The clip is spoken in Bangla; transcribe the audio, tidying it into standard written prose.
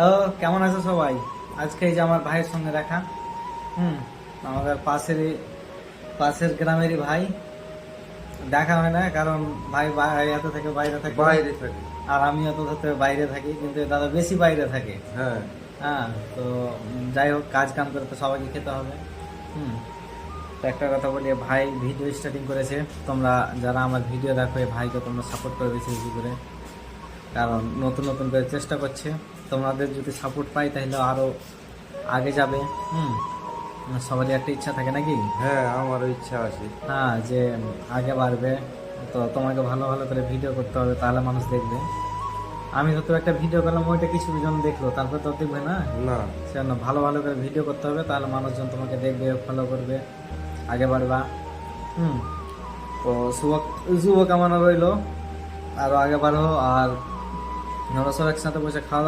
ও, কেমন আছে সবাই? আজকে এই যে আমার ভাইয়ের সঙ্গে দেখা। হুম। আমাদের পাশের গ্রামেরই ভাই। দেখা হয় না কারণ ভাই এত থেকে বাইরে থাকে, বাইরে থাকি। আর আমি অত থেকে বাইরে থাকি, কিন্তু দাদা বেশি বাইরে থাকে। হ্যাঁ। হ্যাঁ। তো যাই হোক, কাজ কাম করে তো সবাইকে খেতে হবে। হুম। তো একটা কথা বলি, ভাই ভিডিও স্টার্টিং করেছে। তোমরা যারা আমার ভিডিও দেখো, এই ভাইকে তোমরা সাপোর্ট করে বেশি বেশি করে, কারণ নতুন নতুন করে চেষ্টা করছে। তোমাদের যদি সাপোর্ট পাই তাহলে আরো আগে যাবে। হুম। সবারই একটা ইচ্ছা থাকে নাকি? হ্যাঁ, আমারও ইচ্ছা আছে। হ্যাঁ, যে আগে বাড়বে। তো তোমাকে ভালো ভালো করে ভিডিও করতে হবে, তাহলে মানুষ দেখবে। আমি হয়তো একটা ভিডিও করলাম, ওইটা কিছু জন দেখলো, তারপর তো দেখবে না। না। সেজন্য ভালো ভালো করে ভিডিও করতে হবে, তাহলে মানুষজন তোমাকে দেখবে, ফলো করবে, আগে বাড়বা। হুম। তো শুভকামনা রইলো, আরো আগে বাড়ো। আর আমরা সব একসাথে বসে খাওয়া দাওয়া